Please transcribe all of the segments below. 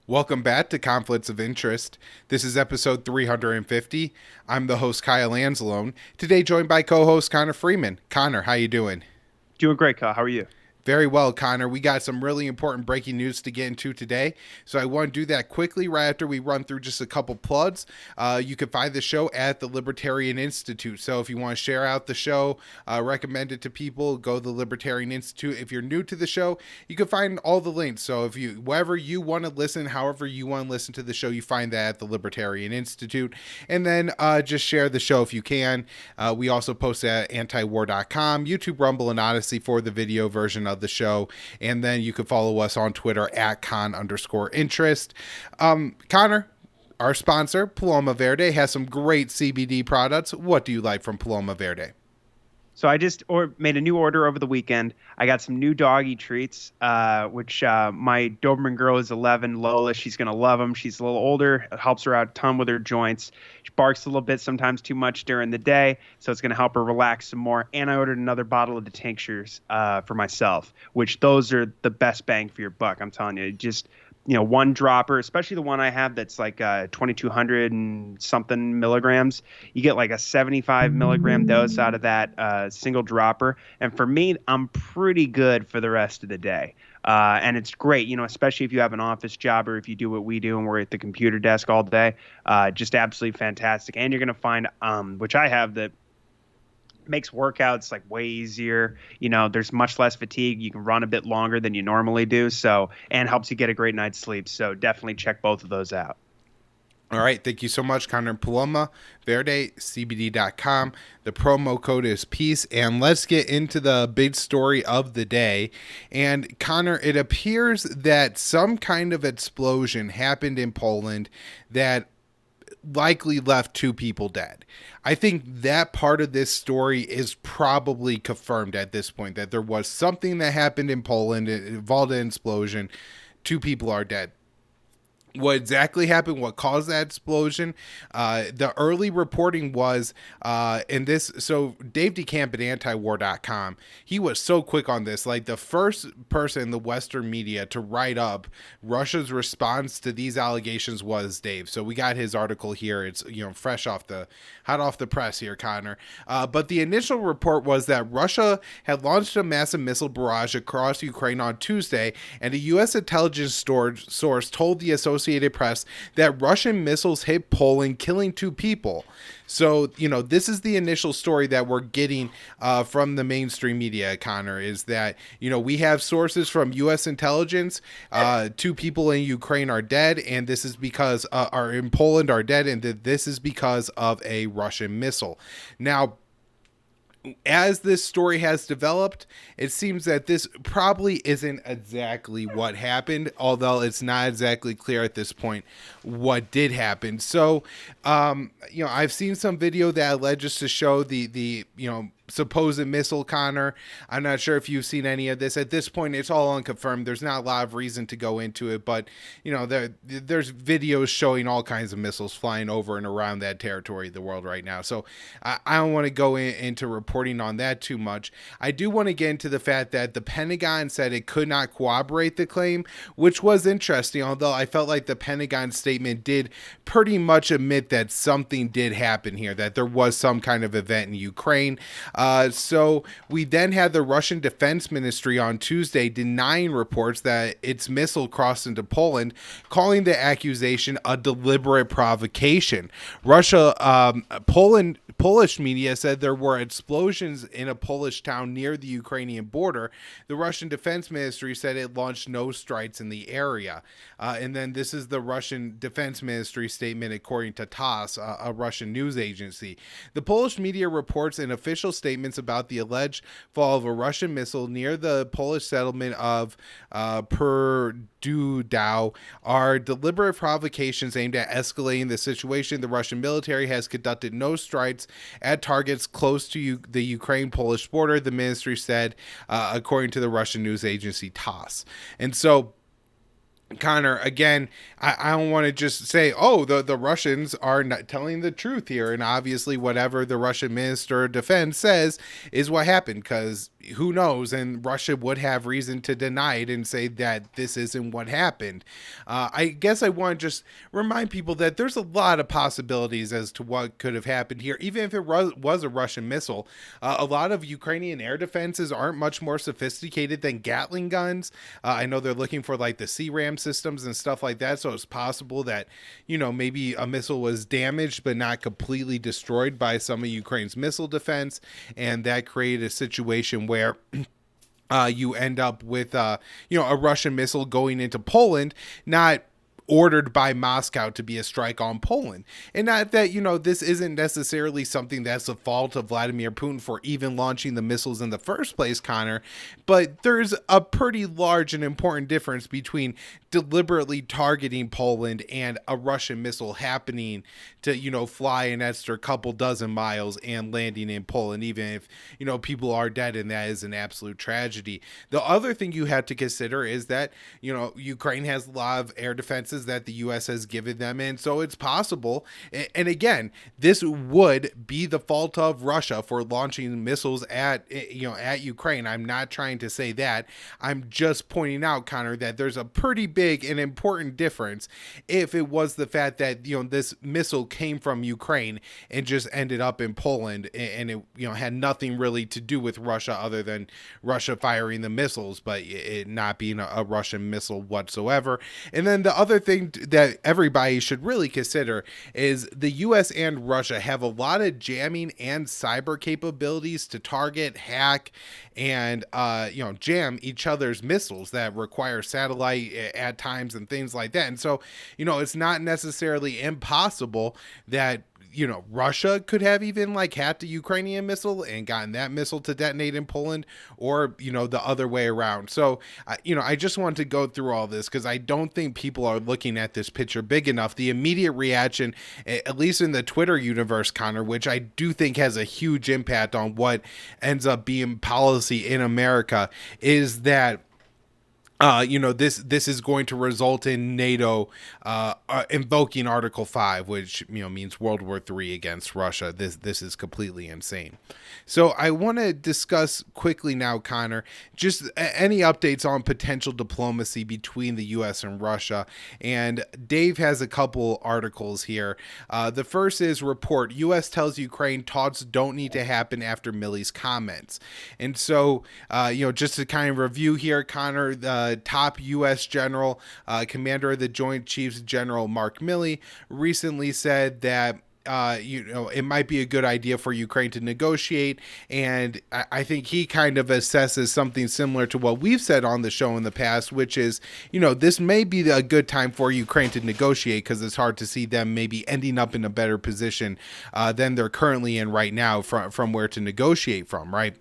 Welcome back to Conflicts of Interest. This is episode 350. I'm the host Kyle Anzalone. Today joined by co-host Connor Freeman. Connor, how you doing? Doing great, Kyle. How are you? Very well, Connor. We got some really important breaking news to get into today. So I want to do that quickly right after we run through just a couple plugs. You can find the show at the Libertarian Institute. So if you want to share out the show, recommend it to people, go to the Libertarian Institute. If you're new to the show, you can find all the links. So if you, wherever you want to listen, however you want to listen to the show, you find that at the Libertarian Institute. And then just share the show if you can. We also post at antiwar.com, YouTube, Rumble, and Odysee for the video version of the show, and then you can follow us on Twitter at con_interest. Connor, our sponsor, Paloma Verde, has some great CBD products. What do you like from Paloma Verde? So I just made a new order over the weekend. I got some new doggy treats, which my Doberman girl is 11, Lola. She's going to love them. She's a little older. It helps her out a ton with her joints. She barks a little bit, sometimes too much during the day, so it's going to help her relax some more. And I ordered another bottle of the tinctures for myself, which those are the best bang for your buck. I'm telling you, just one dropper, especially the one I have that's like 2,200 and something milligrams. You get like a 75 milligram dose out of that single dropper. And for me, I'm pretty good for the rest of the day. And it's great, especially if you have an office job or if you do what we do and we're at the computer desk all day. Just absolutely fantastic. And you're going to find, which I have, that makes workouts like way easier. There's much less fatigue. You can run a bit longer than you normally do. So, and helps you get a great night's sleep. So definitely check both of those out. All right. Thank you so much, Connor. Paloma Verde, CBD.com. The promo code is peace. And let's get into the big story of the day. And Connor, it appears that some kind of explosion happened in Poland that likely left two people dead. I think that part of this story is probably confirmed at this point, that there was something that happened in Poland. It involved an explosion. Two people are dead. What exactly happened, what caused that explosion? The early reporting was in this. So Dave DeCamp at antiwar.com, he was so quick on this. Like the first person in the Western media to write up Russia's response to these allegations was Dave. So we got his article here. It's fresh off the hot off the press here, Connor. But the initial report was that Russia had launched a massive missile barrage across Ukraine on Tuesday, and a U.S. intelligence source told the Associated Press that Russian missiles hit Poland, killing two people. So, this is the initial story that we're getting from the mainstream media, Connor, is that, we have sources from U.S. intelligence. Two people in Ukraine are dead, and this is because, are in Poland are dead, and this is because of a Russian missile. Now, as this story has developed, it seems that this probably isn't exactly what happened, although it's not exactly clear at this point what did happen. So, I've seen some video that alleges to show the supposed missile, Connor. I'm not sure if you've seen any of this. At this point, it's all unconfirmed. There's not a lot of reason to go into it, but there's videos showing all kinds of missiles flying over and around that territory of the world right now. So I don't want to go into reporting on that too much. I do want to get into the fact that the Pentagon said it could not corroborate the claim, which was interesting, although I felt like the Pentagon statement did pretty much admit that something did happen here, that there was some kind of event in Ukraine. So we then had the Russian Defense Ministry on Tuesday denying reports that its missile crossed into Poland, calling the accusation a deliberate provocation. Polish media said there were explosions in a Polish town near the Ukrainian border. The Russian Defense Ministry said it launched no strikes in the area. And then this is the Russian Defense Ministry statement, according to TASS, a Russian news agency. The Polish media reports in official statements about the alleged fall of a Russian missile near the Polish settlement of Perdudow are deliberate provocations aimed at escalating the situation. The Russian military has conducted no strikes at targets close to the Ukraine-Polish border, the ministry said, according to the Russian news agency TASS. And so, Connor, again, I don't want to just say, the Russians are not telling the truth here. And obviously whatever the Russian Minister of Defense says is what happened, because, who knows? And Russia would have reason to deny it and say that this isn't what happened. I guess I want to just remind people that there's a lot of possibilities as to what could have happened here. Even if it was a Russian missile, a lot of Ukrainian air defenses aren't much more sophisticated than Gatling guns. I know they're looking for like the CRAM systems and stuff like that. So it's possible that, maybe a missile was damaged but not completely destroyed by some of Ukraine's missile defense. And that created a situation where you end up with, a Russian missile going into Poland, not ordered by Moscow to be a strike on Poland. And not that, this isn't necessarily something that's the fault of Vladimir Putin for even launching the missiles in the first place, Connor, but there's a pretty large and important difference between deliberately targeting Poland and a Russian missile happening to, fly an extra couple dozen miles and landing in Poland, even if, people are dead, and that is an absolute tragedy. The other thing you have to consider is that, Ukraine has a lot of air defenses that the U.S. has given them, and so it's possible. And again, this would be the fault of Russia for launching missiles at Ukraine. I'm not trying to say that. I'm just pointing out, Connor, that there's a pretty big and important difference if it was the fact that this missile came from Ukraine and just ended up in Poland, and it had nothing really to do with Russia other than Russia firing the missiles, but it not being a Russian missile whatsoever. And then the other thing that everybody should really consider is the US and Russia have a lot of jamming and cyber capabilities to target, hack, and jam each other's missiles that require satellite at times and things like that. And so it's not necessarily impossible that Russia could have even hacked a Ukrainian missile and gotten that missile to detonate in Poland, or, the other way around. So, I just want to go through all this because I don't think people are looking at this picture big enough. The immediate reaction, at least in the Twitter universe, Connor, which I do think has a huge impact on what ends up being policy in America, is that this is going to result in NATO invoking Article 5, which means World War III against Russia. This is completely insane. So I want to discuss quickly now, Connor, just any updates on potential diplomacy between the U.S. and Russia. And Dave has a couple articles here. The first is report: U.S. tells Ukraine talks don't need to happen after Milley's comments. And so, just to kind of review here, Connor, the top U.S. general, commander of the Joint Chiefs, General Mark Milley, recently said that it might be a good idea for Ukraine to negotiate. And I think he kind of assesses something similar to what we've said on the show in the past, which is, this may be a good time for Ukraine to negotiate because it's hard to see them maybe ending up in a better position than they're currently in right now from where to negotiate from, right?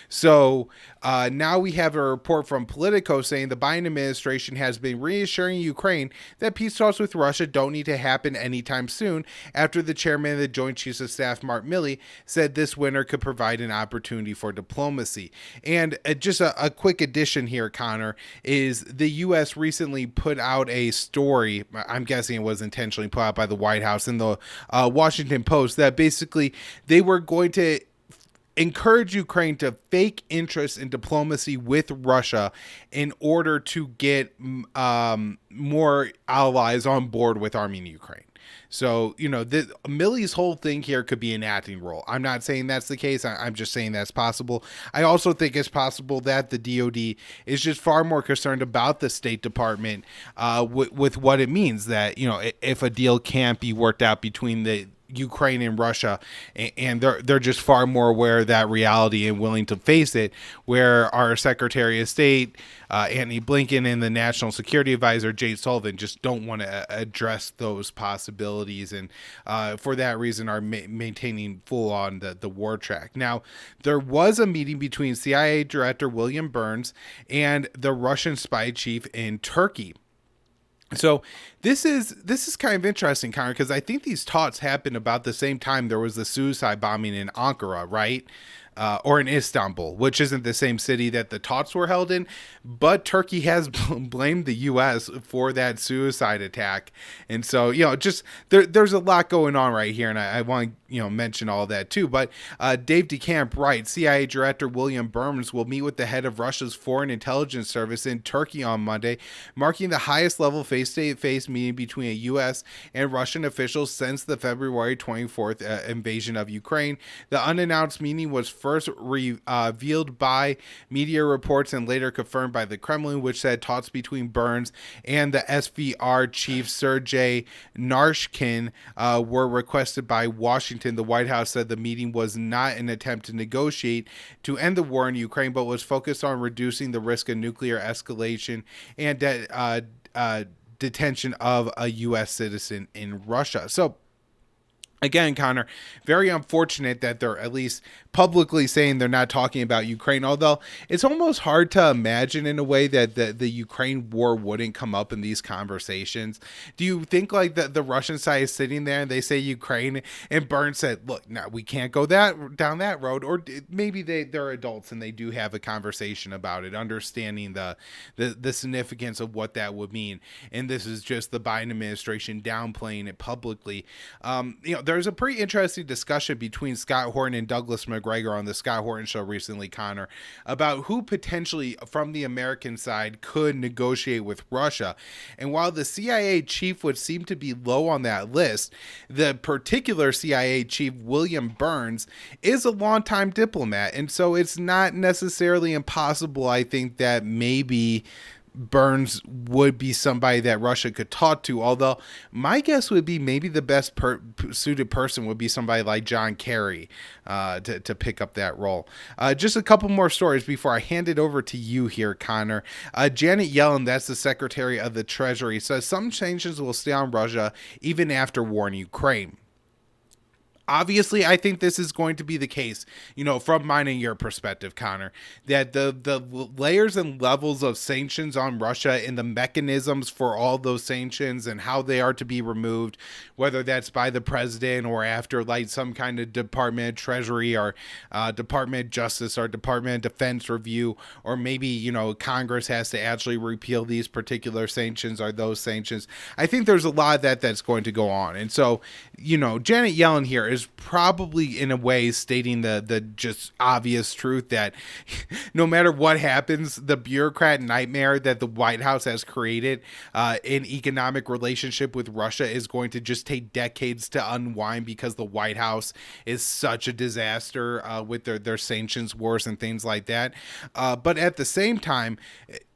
So now we have a report from Politico saying the Biden administration has been reassuring Ukraine that peace talks with Russia don't need to happen anytime soon, after the chairman of the Joint Chiefs of Staff, Mark Milley, said this winter could provide an opportunity for diplomacy. And just a quick addition here, Connor, is the U.S. recently put out a story, I'm guessing it was intentionally put out by the White House, in the Washington Post, that basically they were going to encourage Ukraine to fake interest in diplomacy with Russia in order to get more allies on board with arming Ukraine. So, Milley's whole thing here could be an acting role. I'm not saying that's the case. I'm just saying that's possible. I also think it's possible that the DOD is just far more concerned about the State Department with what it means that, if a deal can't be worked out between the Ukraine and Russia, and they're just far more aware of that reality and willing to face it, where our Secretary of State, Antony Blinken, and the National Security Advisor, Jake Sullivan, just don't want to address those possibilities, and for that reason are maintaining full on the war track. Now, there was a meeting between CIA Director William Burns and the Russian spy chief in Turkey. So this is kind of interesting, Connor, because I think these talks happened about the same time there was the suicide bombing in Ankara, right? or in Istanbul, which isn't the same city that the talks were held in. But Turkey has blamed the U.S. for that suicide attack. And so, just there's a lot going on right here. And I want to, mention all that too. But Dave DeCamp writes, CIA Director William Burns will meet with the head of Russia's Foreign Intelligence Service in Turkey on Monday, marking the highest level face-to-face meeting between a U.S. and Russian officials since the February 24th invasion of Ukraine. The unannounced meeting was first revealed by media reports and later confirmed by the Kremlin, which said talks between Burns and the SVR chief Sergei Narishkin were requested by Washington. The White House said the meeting was not an attempt to negotiate to end the war in Ukraine, but was focused on reducing the risk of nuclear escalation and detention of a U.S. citizen in Russia. So, again, Connor, very unfortunate that they're at least publicly saying they're not talking about Ukraine, although it's almost hard to imagine in a way that the Ukraine war wouldn't come up in these conversations. Do you think like the Russian side is sitting there and they say Ukraine and Burns said, look, no, we can't go down that road, or maybe they're adults and they do have a conversation about it, understanding the significance of what that would mean, and this is just the Biden administration downplaying it publicly. There's a pretty interesting discussion between Scott Horton and Douglas McGregor on the Scott Horton Show recently, Connor, about who potentially from the American side could negotiate with Russia. And while the CIA chief would seem to be low on that list, the particular CIA chief, William Burns, is a longtime diplomat. And so it's not necessarily impossible, I think, that maybe Burns would be somebody that Russia could talk to, although my guess would be maybe the best suited person would be somebody like John Kerry to pick up that role. Just a couple more stories before I hand it over to you here, Connor. Janet Yellen, that's the Secretary of the Treasury, says some sanctions will stay on Russia even after war in Ukraine. Obviously, I think this is going to be the case, from mine and your perspective, Connor, that the layers and levels of sanctions on Russia and the mechanisms for all those sanctions and how they are to be removed, whether that's by the president or after like some kind of Department of Treasury or Department of Justice or Department of Defense review, or maybe, Congress has to actually repeal these particular sanctions or those sanctions. I think there's a lot of that's going to go on. And so, Janet Yellen here is probably in a way stating the just obvious truth that no matter what happens, the bureaucrat nightmare that the White House has created in economic relationship with Russia is going to just take decades to unwind because the White House is such a disaster with their sanctions wars and things like that. But at the same time,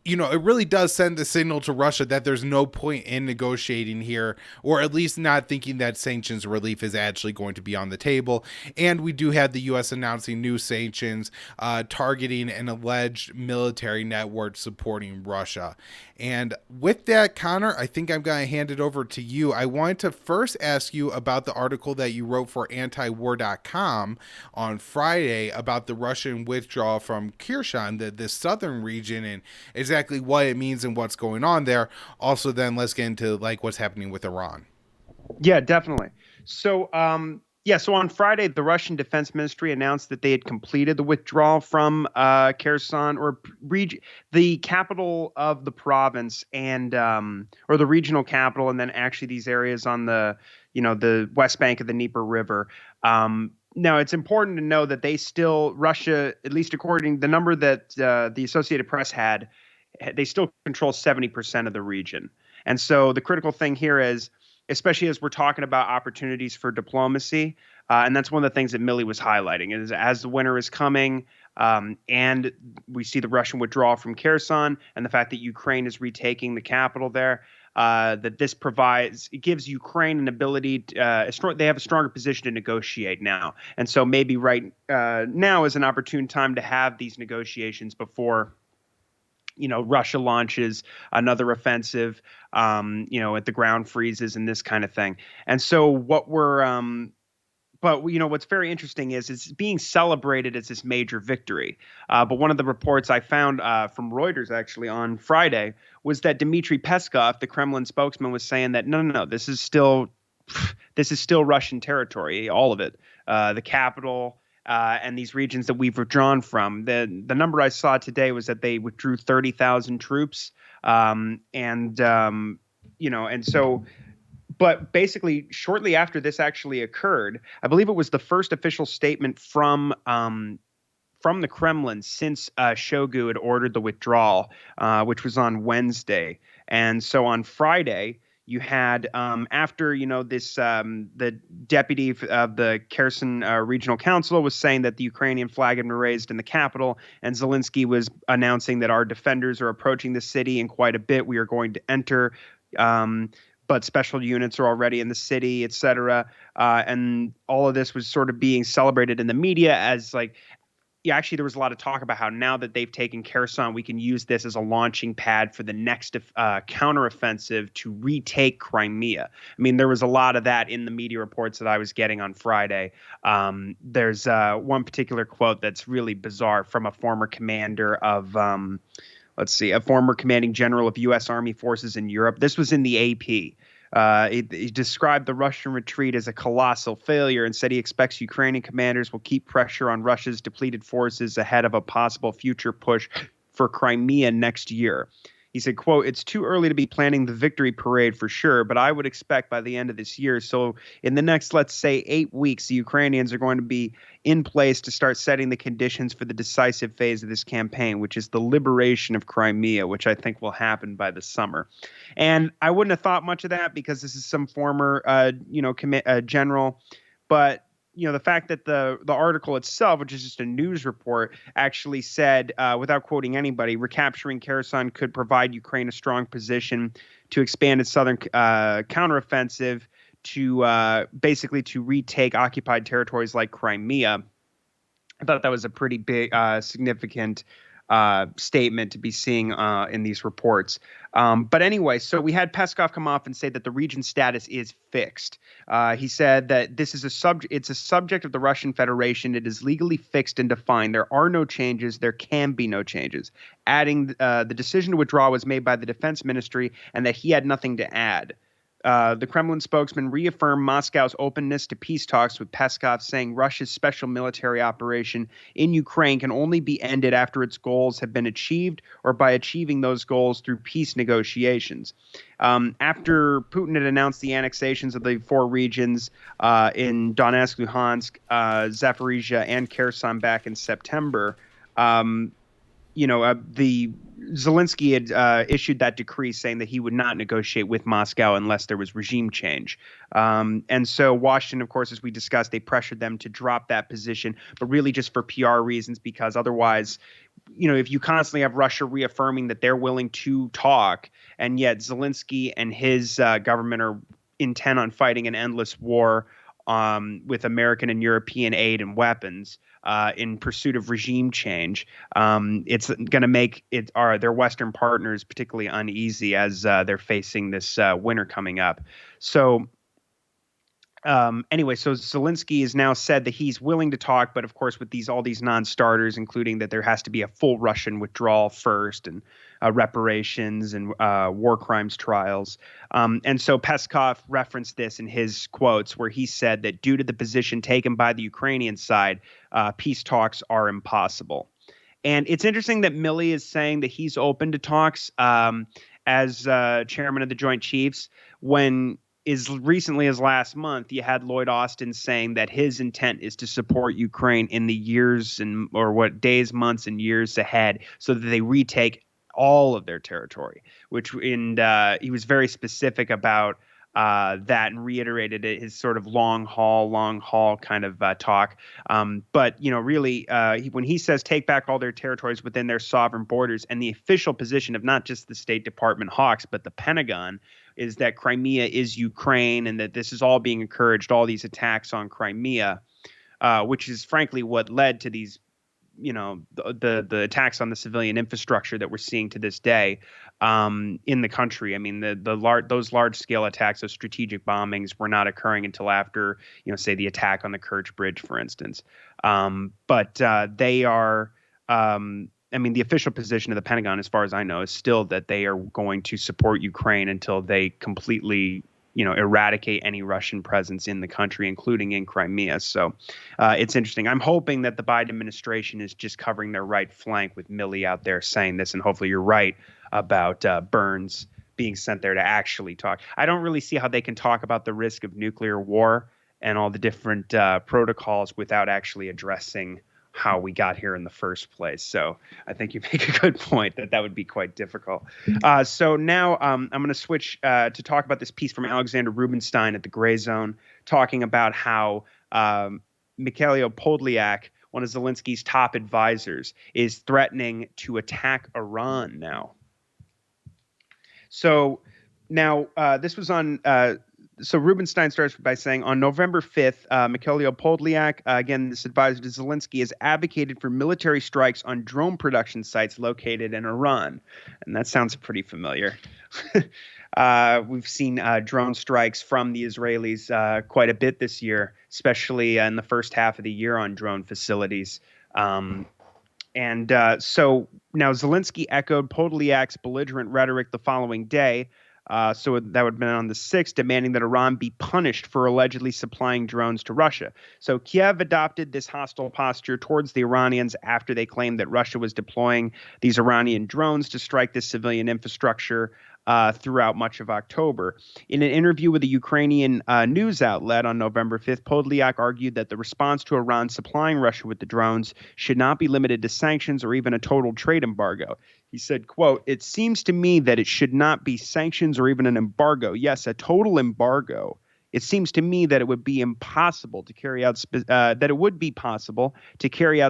it really does send the signal to Russia that there's no point in negotiating here, or at least not thinking that sanctions relief is actually going to be on the table. And we do have the U.S. announcing new sanctions targeting an alleged military network supporting Russia. And with that, Connor, I think I'm going to hand it over to you. I wanted to first ask you about the article that you wrote for antiwar.com on Friday about the Russian withdrawal from Kherson, the southern region, and exactly what it means and what's going on there. Also, then let's get into like what's happening with Iran. Yeah, definitely. So, so on Friday, the Russian Defense Ministry announced that they had completed the withdrawal from Kherson, or the capital of the province, and or the regional capital, and then actually these areas on the west bank of the Dnieper River. Now, it's important to know that Russia, at least according to the number that the Associated Press had, they still control 70% of the region. And so the critical thing here is, especially as we're talking about opportunities for diplomacy, and that's one of the things that Milley was highlighting, is as the winter is coming, and we see the Russian withdrawal from Kherson and the fact that Ukraine is retaking the capital there, that this gives Ukraine an ability, they have a stronger position to negotiate now. And so maybe right now is an opportune time to have these negotiations before Russia launches another offensive, at the ground freezes and this kind of thing. And so what's very interesting is it's being celebrated as this major victory. But one of the reports I found from Reuters actually on Friday was that Dmitry Peskov, the Kremlin spokesman, was saying that no, this is still Russian territory, all of it, the capital, and these regions that we've withdrawn from. The number I saw today was that they withdrew 30,000 troops, and and so. But basically, shortly after this actually occurred, I believe it was the first official statement from the Kremlin since Shoigu had ordered the withdrawal, which was on Wednesday. And so on Friday, you had after this the deputy of the Kherson Regional Council was saying that the Ukrainian flag had been raised in the capital, and Zelensky was announcing that our defenders are approaching the city in quite a bit. We are going to enter. But special units are already in the city, et cetera. And all of this was sort of being celebrated in the media as like, yeah, actually, there was a lot of talk about how now that they've taken Kherson, we can use this as a launching pad for the next counteroffensive to retake Crimea. I mean, there was a lot of that in the media reports that I was getting on Friday. There's one particular quote that's really bizarre from a former commander of a former commanding general of U.S. Army forces in Europe. This was in the AP. He described the Russian retreat as a colossal failure and said he expects Ukrainian commanders will keep pressure on Russia's depleted forces ahead of a possible future push for Crimea next year. He said, quote, "It's too early to be planning the victory parade for sure, but I would expect by the end of this year, so in the next, let's say, 8 weeks, the Ukrainians are going to be in place to start setting the conditions for the decisive phase of this campaign, which is the liberation of Crimea, which I think will happen by the summer." And I wouldn't have thought much of that because this is some former, general, but the fact that the article itself, which is just a news report, actually said, without quoting anybody, recapturing Kherson could provide Ukraine a strong position to expand its southern counteroffensive to basically to retake occupied territories like Crimea. I thought that was a pretty big, significant statement to be seeing in these reports. But anyway, so we had Peskov come off and say that the region's status is fixed. He said that this is it's a subject of the Russian Federation. It is legally fixed and defined. There are no changes. There can be no changes. Adding the decision to withdraw was made by the defense ministry and that he had nothing to add. The Kremlin spokesman reaffirmed Moscow's openness to peace talks with Peskov, saying Russia's special military operation in Ukraine can only be ended after its goals have been achieved or by achieving those goals through peace negotiations. After Putin had announced the annexations of the 4 regions in Donetsk, Luhansk, Zaporizhia, and Kherson back in September, the Zelensky had issued that decree saying that he would not negotiate with Moscow unless there was regime change. And so Washington, of course, as we discussed, they pressured them to drop that position, but really just for PR reasons, because otherwise, if you constantly have Russia reaffirming that they're willing to talk, and yet Zelensky and his government are intent on fighting an endless war with American and European aid and weapons in pursuit of regime change, it's going to make their Western partners particularly uneasy as they're facing this winter coming up. So anyway, so Zelensky has now said that he's willing to talk, but of course with all these non-starters, including that there has to be a full Russian withdrawal first, and reparations and war crimes trials. And so Peskov referenced this in his quotes, where he said that due to the position taken by the Ukrainian side, peace talks are impossible. And it's interesting that Milley is saying that he's open to talks as chairman of the Joint Chiefs, when as recently as last month, you had Lloyd Austin saying that his intent is to support Ukraine in the days, months, and years ahead, so that they retake all of their territory. He was very specific about that and reiterated his sort of long haul kind of talk. But really, when he says take back all their territories within their sovereign borders, and the official position of not just the State Department hawks, but the Pentagon, is that Crimea is Ukraine, and that this is all being encouraged, all these attacks on Crimea, which is frankly what led to these, the attacks on the civilian infrastructure that we're seeing to this day in the country. I mean, those large scale attacks, those strategic bombings, were not occurring until after, say the attack on the Kerch Bridge, for instance. But they are. The official position of the Pentagon, as far as I know, is still that they are going to support Ukraine until they completely eradicate any Russian presence in the country, including in Crimea. So it's interesting. I'm hoping that the Biden administration is just covering their right flank with Milley out there saying this, and hopefully you're right about Burns being sent there to actually talk. I don't really see how they can talk about the risk of nuclear war and all the different protocols without actually addressing how we got here in the first place. So I think you make a good point that would be quite difficult. So now I'm going to switch to talk about this piece from Alexander Rubinstein at the Gray Zone, talking about how Mikhailo Podolyak, one of Zelensky's top advisors, is threatening to attack Iran now. So now this was on so Rubinstein starts by saying, on November 5th, Mikhailo Podolyak, again, this advisor to Zelensky, has advocated for military strikes on drone production sites located in Iran. And that sounds pretty familiar. We've seen drone strikes from the Israelis quite a bit this year, especially in the first half of the year on drone facilities. So now Zelensky echoed Podolyak's belligerent rhetoric the following day. So that would have been on the 6th, demanding that Iran be punished for allegedly supplying drones to Russia. So Kiev adopted this hostile posture towards the Iranians after they claimed that Russia was deploying these Iranian drones to strike this civilian infrastructure throughout much of October. In an interview with a Ukrainian news outlet on November 5th, Podolyak argued that the response to Iran supplying Russia with the drones should not be limited to sanctions or even a total trade embargo. He said, quote, "It seems to me that it should not be sanctions or even an embargo. Yes, a total embargo. It seems to me that it would be impossible to carry out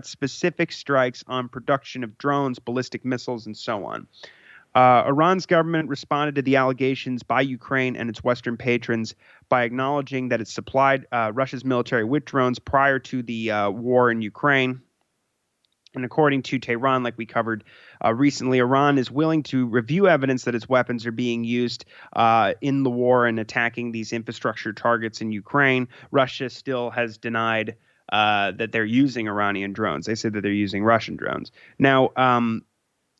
specific strikes on production of drones, ballistic missiles, and so on." Iran's government responded to the allegations by Ukraine and its Western patrons by acknowledging that it supplied Russia's military with drones prior to the war in Ukraine. And according to Tehran, like we covered recently, Iran is willing to review evidence that its weapons are being used in the war and attacking these infrastructure targets in Ukraine. Russia still has denied that they're using Iranian drones. They said that they're using Russian drones. Now,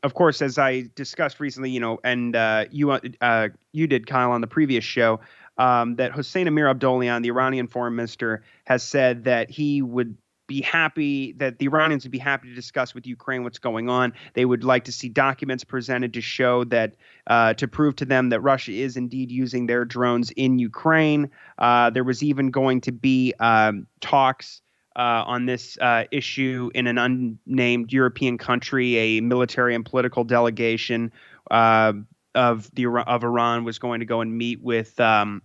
of course, as I discussed recently, and you did, Kyle, on the previous show, that Hossein Amir Abdollahian, the Iranian foreign minister, has said that he would be happy, that the Iranians would be happy to discuss with Ukraine what's going on. They would like to see documents presented to show that, to prove to them that Russia is indeed using their drones in Ukraine. There was even going to be talks on this issue in an unnamed European country. A military and political delegation of Iran was going to go and meet with some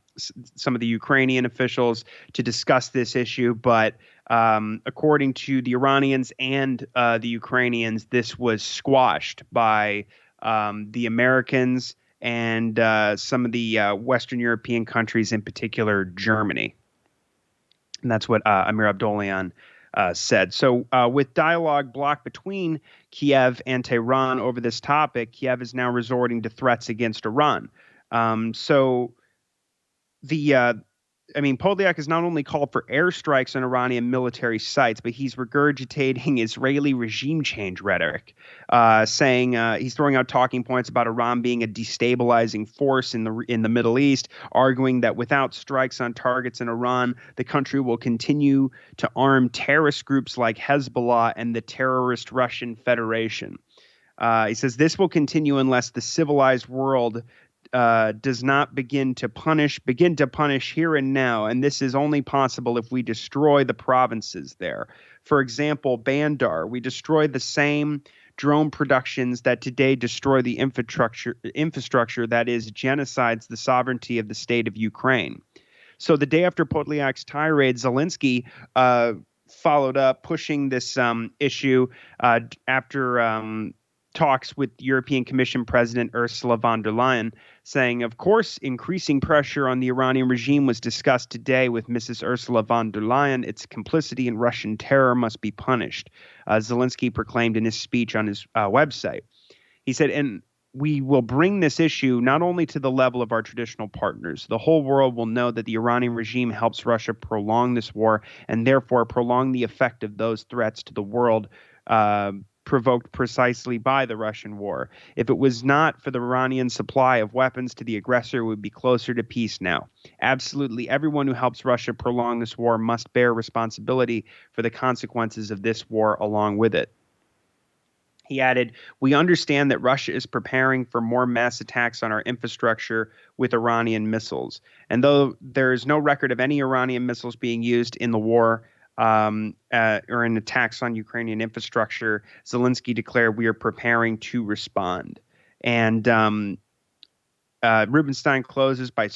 of the Ukrainian officials to discuss this issue, but according to the Iranians and the Ukrainians, this was squashed by the Americans and some of the Western European countries, in particular Germany. And that's what Amir Abdollahian said. So with dialogue blocked between Kiev and Tehran over this topic, Kiev is now resorting to threats against Iran. Podolyak has not only called for airstrikes on Iranian military sites, but he's regurgitating Israeli regime change rhetoric, saying he's throwing out talking points about Iran being a destabilizing force in the Middle East, arguing that without strikes on targets in Iran, the country will continue to arm terrorist groups like Hezbollah and the terrorist Russian Federation. He says this will continue unless the civilized world does not begin to punish here and now, and this is only possible if we destroy the provinces there. For example, Bandar, we destroy the same drone productions that today destroy the infrastructure that is genocides the sovereignty of the state of Ukraine. So the day after Podolyak's tirade, Zelensky followed up pushing this issue after talks with European Commission President Ursula von der Leyen, saying, of course, increasing pressure on the Iranian regime was discussed today with Mrs. Ursula von der Leyen. Its complicity in Russian terror must be punished, Zelensky proclaimed in his speech on his website. He said, and we will bring this issue not only to the level of our traditional partners. The whole world will know that the Iranian regime helps Russia prolong this war and therefore prolong the effect of those threats to the world provoked precisely by the Russian war. If it was not for the Iranian supply of weapons to the aggressor, we would be closer to peace now. Absolutely everyone who helps Russia prolong this war must bear responsibility for the consequences of this war along with it. He added, "We understand that Russia is preparing for more mass attacks on our infrastructure with Iranian missiles. And though there is no record of any Iranian missiles being used in the war or in attacks on Ukrainian infrastructure, Zelensky declared we are preparing to respond." And Rubenstein closes by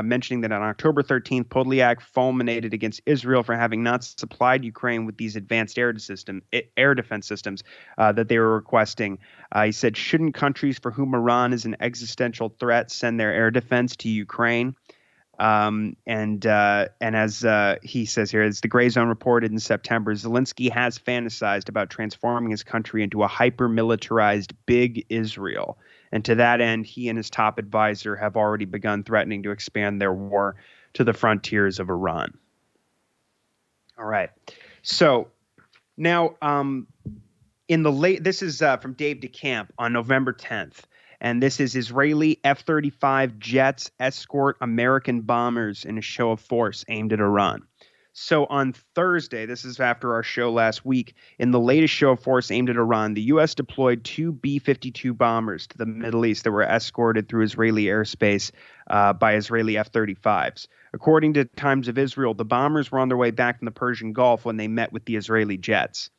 mentioning that on October 13th, Podolyak fulminated against Israel for having not supplied Ukraine with these advanced air defense systems that they were requesting. He said, "Shouldn't countries for whom Iran is an existential threat send their air defense to Ukraine?" And as he says here, as the Gray Zone reported in September, Zelensky has fantasized about transforming his country into a hyper-militarized big Israel. And to that end, he and his top advisor have already begun threatening to expand their war to the frontiers of Iran. All right. So now, this is from Dave DeCamp on November 10th. And this is Israeli F-35 jets escort American bombers in a show of force aimed at Iran. So on Thursday, this is after our show last week, in the latest show of force aimed at Iran, the U.S. deployed 2 B-52 bombers to the Middle East that were escorted through Israeli airspace by Israeli F-35s. According to Times of Israel, the bombers were on their way back from the Persian Gulf when they met with the Israeli jets.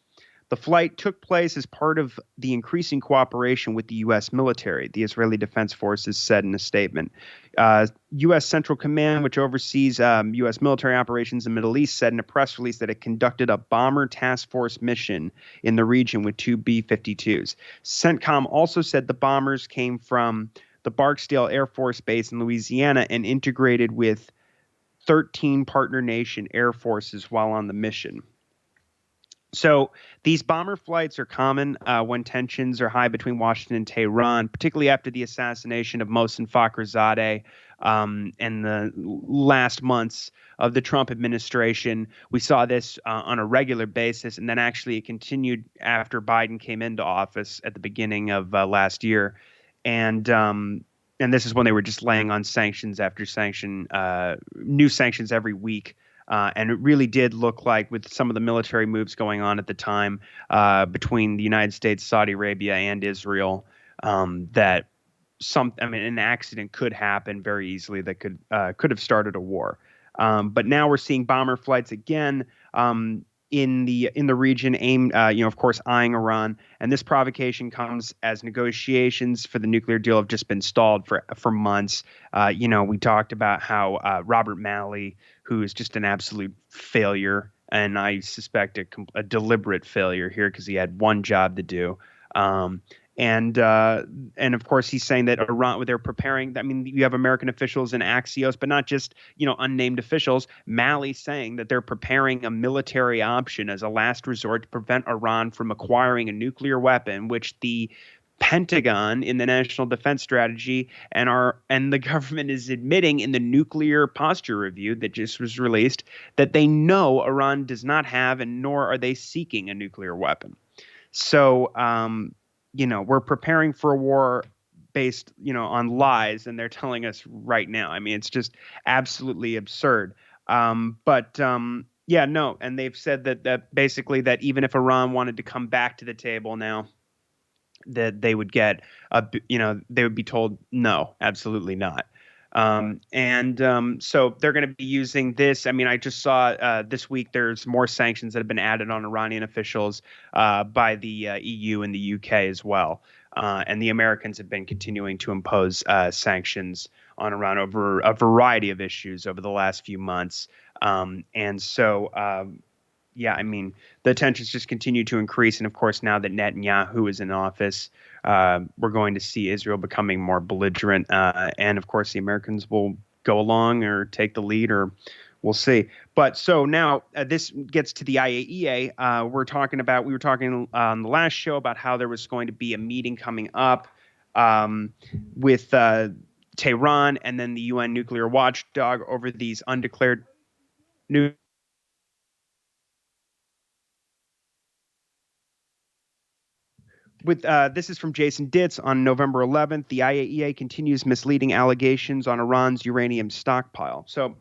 The flight took place as part of the increasing cooperation with the U.S. military, the Israeli Defense Forces said in a statement. U.S. Central Command, which oversees U.S. military operations in the Middle East, said in a press release that it conducted a bomber task force mission in the region with 2 B-52s. CENTCOM also said the bombers came from the Barksdale Air Force Base in Louisiana and integrated with 13 partner nation air forces while on the mission. So these bomber flights are common when tensions are high between Washington and Tehran, particularly after the assassination of Mohsen Fakhrizadeh and the last months of the Trump administration. We saw this on a regular basis, and then actually it continued after Biden came into office at the beginning of last year. And this is when they were just laying on sanctions after sanction, new sanctions every week. And it really did look like, with some of the military moves going on at the time between the United States, Saudi Arabia, and Israel, that an accident could happen very easily that could have started a war. But now we're seeing bomber flights again in the region, aimed, of course, eyeing Iran. And this provocation comes as negotiations for the nuclear deal have just been stalled for months. We talked about how Robert Malley, who is just an absolute failure, and I suspect a deliberate failure here because he had one job to do. And of course, he's saying that Iran, they're preparing. I mean, you have American officials in Axios, but not just, unnamed officials. Malley saying that they're preparing a military option as a last resort to prevent Iran from acquiring a nuclear weapon, which the Pentagon in the National Defense Strategy and the government is admitting in the Nuclear Posture Review that just was released that they know Iran does not have, and nor are they seeking a nuclear weapon. So, we're preparing for a war based, on lies, and they're telling us right now. I mean, it's just absolutely absurd. And they've said that basically that even if Iran wanted to come back to the table now, that they would get they would be told no, absolutely not. So they're going to be using this. I mean, I just saw this week there's more sanctions that have been added on Iranian officials by the EU and the UK as well. And the Americans have been continuing to impose sanctions on Iran over a variety of issues over the last few months. The tensions just continue to increase. And of course, now that Netanyahu is in office, we're going to see Israel becoming more belligerent. And of course, the Americans will go along or take the lead, or we'll see. But so now this gets to the IAEA. We were talking on the last show about how there was going to be a meeting coming up with Tehran and then the UN nuclear watchdog over these undeclared nuclear. This is from Jason Ditz on November 11th. The IAEA continues misleading allegations on Iran's uranium stockpile. So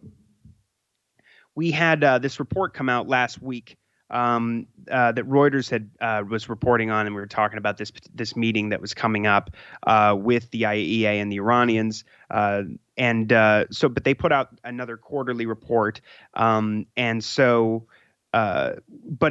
we had this report come out last week that Reuters was reporting on, and we were talking about this meeting that was coming up with the IAEA and the Iranians. But they put out another quarterly report, but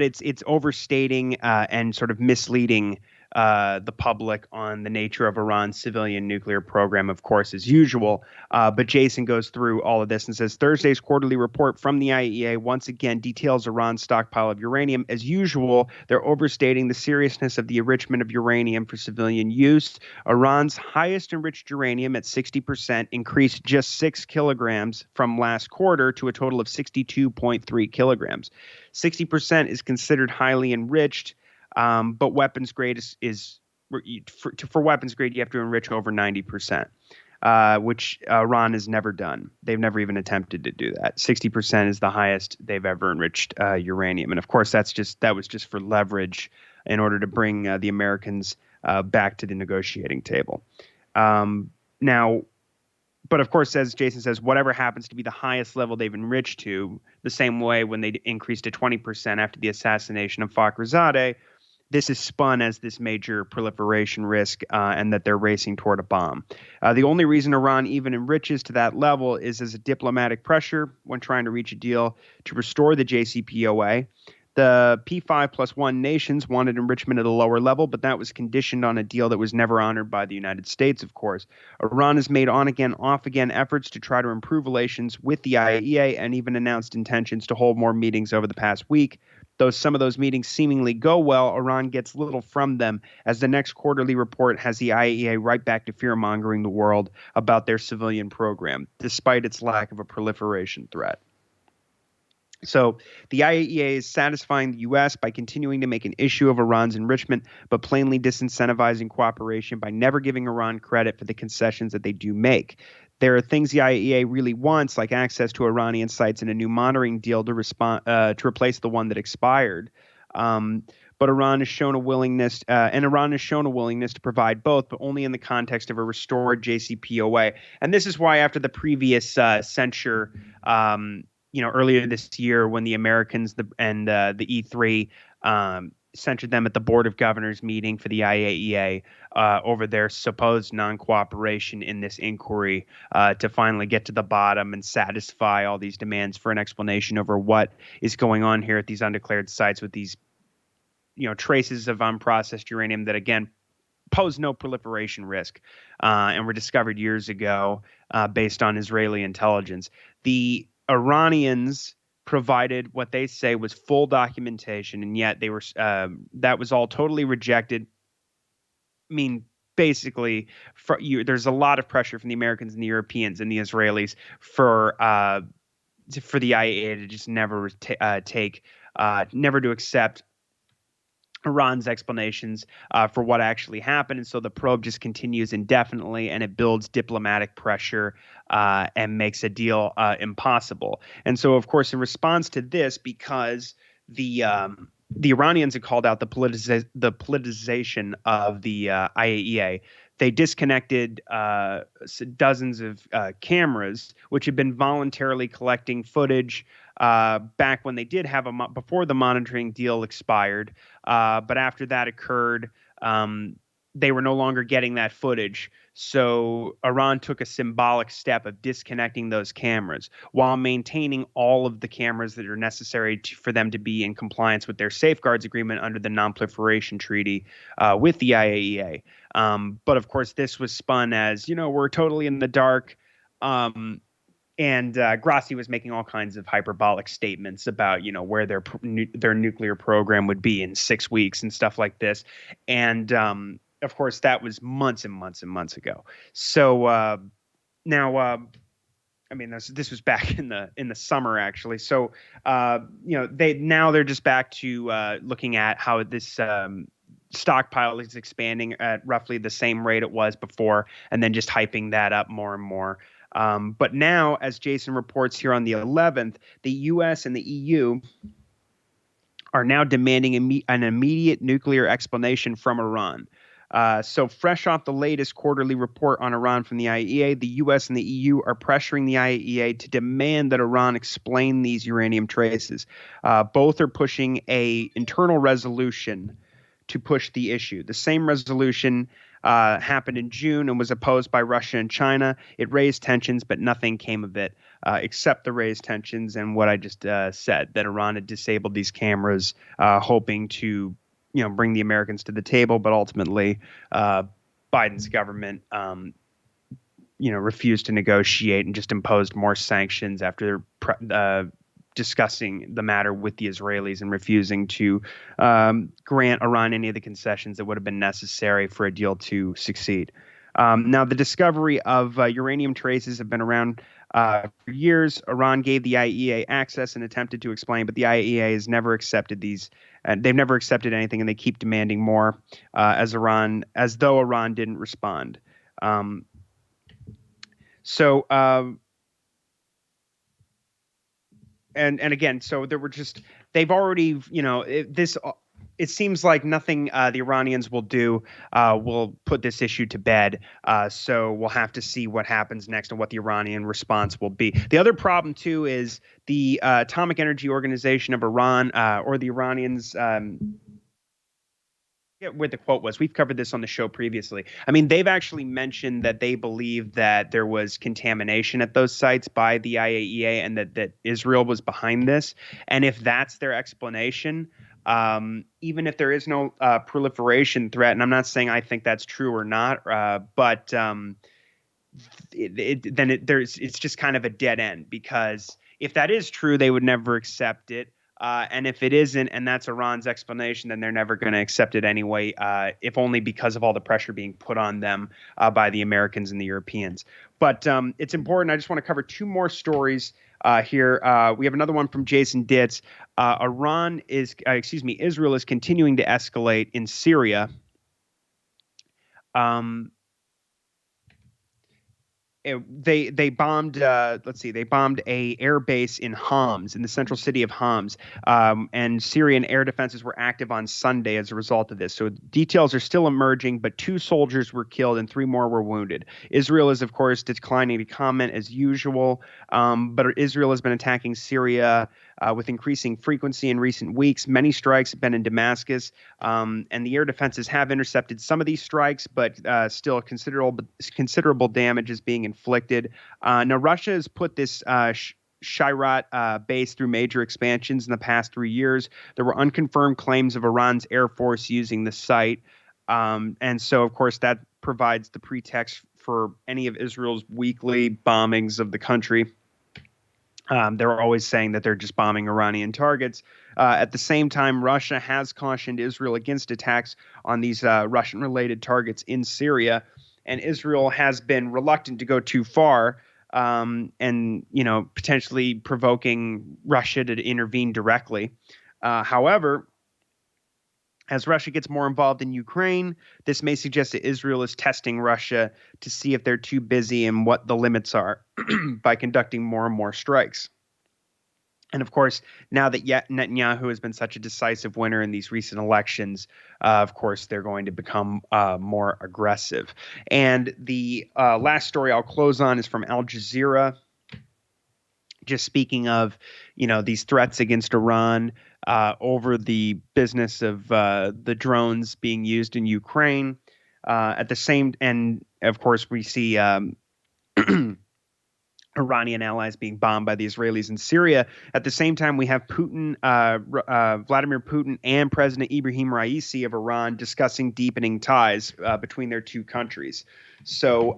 it's overstating and sort of misleading the public on the nature of Iran's civilian nuclear program, of course, as usual. But Jason goes through all of this and says Thursday's quarterly report from the IAEA once again details Iran's stockpile of uranium. As usual, they're overstating the seriousness of the enrichment of uranium for civilian use. Iran's highest enriched uranium at 60% increased just 6 kilograms from last quarter to a total of 62.3 kilograms. 60% is considered highly enriched. But weapons grade for weapons grade, you have to enrich over 90%, which Iran has never done. They've never even attempted to do that. 60% is the highest they've ever enriched uranium. And of course, that was just for leverage in order to bring the Americans back to the negotiating table. But of course, as Jason says, whatever happens to be the highest level they've enriched to, the same way when they increased to 20% after the assassination of Fakhrizadeh, this is spun as this major proliferation risk and that they're racing toward a bomb. The only reason Iran even enriches to that level is as a diplomatic pressure when trying to reach a deal to restore the JCPOA. The P5+1 nations wanted enrichment at a lower level, but that was conditioned on a deal that was never honored by the United States, of course. Iran has made on-again, off-again efforts to try to improve relations with the IAEA and even announced intentions to hold more meetings over the past week. Though some of those meetings seemingly go well, Iran gets little from them, as the next quarterly report has the IAEA right back to fear-mongering the world about their civilian program, despite its lack of a proliferation threat. So the IAEA is satisfying the U.S. by continuing to make an issue of Iran's enrichment, but plainly disincentivizing cooperation by never giving Iran credit for the concessions that they do make. There are things the IAEA really wants, like access to Iranian sites and a new monitoring deal to replace the one that expired. But Iran has shown a willingness, to provide both, but only in the context of a restored JCPOA. And this is why, after the previous censure, earlier this year, when the Americans and the E3 censured them at the Board of Governors meeting for the IAEA over their supposed non-cooperation in this inquiry to finally get to the bottom and satisfy all these demands for an explanation over what is going on here at these undeclared sites with these, traces of unprocessed uranium that, again, pose no proliferation risk and were discovered years ago based on Israeli intelligence. The Iranians provided what they say was full documentation, and yet they were that was all totally rejected. I mean, basically, there's a lot of pressure from the Americans and the Europeans and the Israelis for the IAEA to just never never to accept Iran's explanations for what actually happened. And so the probe just continues indefinitely, and it builds diplomatic pressure and makes a deal impossible. And so, of course, in response to this, because the Iranians had called out the politicization of the IAEA, they disconnected dozens of cameras, which had been voluntarily collecting footage back when they did have before the monitoring deal expired. But after that occurred, they were no longer getting that footage. So Iran took a symbolic step of disconnecting those cameras while maintaining all of the cameras that are necessary for them to be in compliance with their safeguards agreement under the Non-Proliferation Treaty with the IAEA. But of course, this was spun as, we're totally in the dark. And Grassi was making all kinds of hyperbolic statements about, where their nuclear program would be in 6 weeks and stuff like this. And of course, that was months and months and months ago. So now, this was back in the summer, actually. So they're just back to looking at how this stockpile is expanding at roughly the same rate it was before, and then just hyping that up more and more. But now, as Jason reports here on the 11th, the U.S. and the EU are now demanding an immediate nuclear explanation from Iran. So fresh off the latest quarterly report on Iran from the IAEA, the U.S. and the EU are pressuring the IAEA to demand that Iran explain these uranium traces. Both are pushing a internal resolution to push the issue. The same resolution happened in June and was opposed by Russia and China. It raised tensions, but nothing came of it except the raised tensions and what I just said, that Iran had disabled these cameras, hoping to bring the Americans to the table, but ultimately Biden's government refused to negotiate and just imposed more sanctions after discussing the matter with the Israelis and refusing to grant Iran any of the concessions that would have been necessary for a deal to succeed. Now, the discovery of uranium traces have been around for years. Iran gave the IAEA access and attempted to explain, but the IAEA has never accepted these. They've never accepted anything, and they keep demanding more as though Iran didn't respond. And again, so there were they've already, it seems like nothing the Iranians will do will put this issue to bed. So we'll have to see what happens next and what the Iranian response will be. The other problem, too, is the Atomic Energy Organization of Iran, or the Iranians. Where the quote was. We've covered this on the show previously. I mean, they've actually mentioned that they believe that there was contamination at those sites by the IAEA and that Israel was behind this. And if that's their explanation, even if there is no proliferation threat, and I'm not saying I think that's true or not, but it's just kind of a dead end, because if that is true, they would never accept it. And if it isn't, and that's Iran's explanation, then they're never going to accept it anyway, if only because of all the pressure being put on them by the Americans and the Europeans. But it's important. I just want to cover two more stories here. We have another one from Jason Ditz. Israel is continuing to escalate in Syria. They bombed they bombed a air base in Homs, in the central city of Homs, and Syrian air defenses were active on Sunday as a result of this. So details are still emerging, but 2 soldiers were killed and 3 more were wounded. Israel is, of course, declining to comment as usual, but Israel has been attacking Syria with increasing frequency in recent weeks. Many strikes have been in Damascus, and the air defenses have intercepted some of these strikes, but still considerable damage is being inflicted. Now, Russia has put this Shirat base through major expansions in the past 3 years. There were unconfirmed claims of Iran's Air Force using the site. And so, of course, that provides the pretext for any of Israel's weekly bombings of the country. They're always saying that they're just bombing Iranian targets. At the same time, Russia has cautioned Israel against attacks on these Russian-related targets in Syria, and Israel has been reluctant to go too far, and potentially provoking Russia to intervene directly. However, as Russia gets more involved in Ukraine, this may suggest that Israel is testing Russia to see if they're too busy and what the limits are by conducting more and more strikes. And of course, now that Netanyahu has been such a decisive winner in these recent elections, of course, they're going to become more aggressive. And the last story I'll close on is from Al Jazeera. Just speaking of, these threats against Iran over the business of the drones being used in Ukraine. At the same, and of course, we see Iranian allies being bombed by the Israelis in Syria. At the same time, we have Vladimir Putin and President Ibrahim Raisi of Iran discussing deepening ties between their two countries. So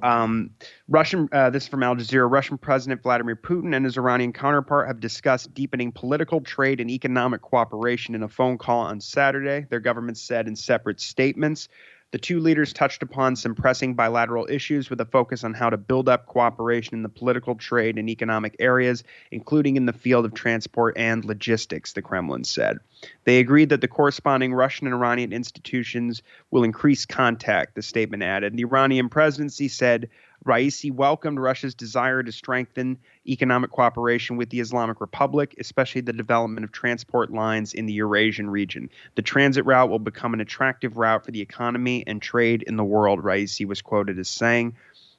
this is from Al Jazeera. Russian President Vladimir Putin and his Iranian counterpart have discussed deepening political, trade, and economic cooperation in a phone call on Saturday, their governments said in separate statements. The two leaders touched upon some pressing bilateral issues with a focus on how to build up cooperation in the political, trade, and economic areas, including in the field of transport and logistics, the Kremlin said. They agreed that the corresponding Russian and Iranian institutions will increase contact, the statement added. The Iranian presidency said Raisi welcomed Russia's desire to strengthen economic cooperation with the Islamic Republic, especially the development of transport lines in the Eurasian region. The transit route will become an attractive route for the economy and trade in the world, Raisi was quoted as saying.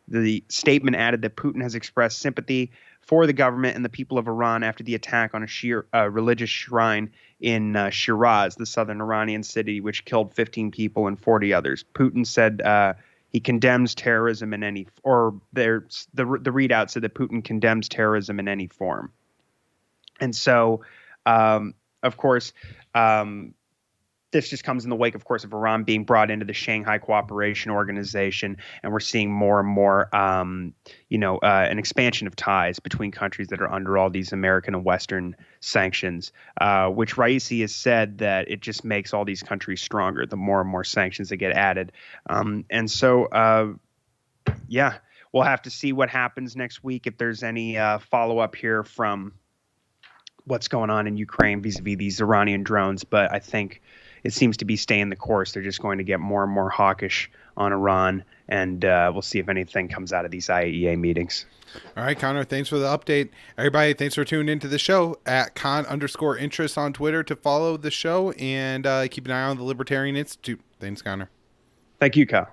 The statement added that Putin has expressed sympathy for the government and the people of Iran after the attack on a religious shrine in Shiraz, the southern Iranian city, which killed 15 people and 40 others. Putin said he condemns terrorism in any, or there's the readout said that Putin condemns terrorism in any form. And so, of course, this just comes in the wake, of course, of Iran being brought into the Shanghai Cooperation Organization, and we're seeing more and more, an expansion of ties between countries that are under all these American and Western sanctions, which Raisi has said that it just makes all these countries stronger the more and more sanctions that get added. Yeah, we'll have to see what happens next week if there's any follow-up here from what's going on in Ukraine vis-a-vis these Iranian drones, but I think it seems to be staying the course. They're just going to get more and more hawkish on Iran, and we'll see if anything comes out of these IAEA meetings. All right, Connor, thanks for the update. Everybody, thanks for tuning into the show at @con_interest on Twitter to follow the show, and keep an eye on the Libertarian Institute. Thanks, Connor. Thank you, Kyle.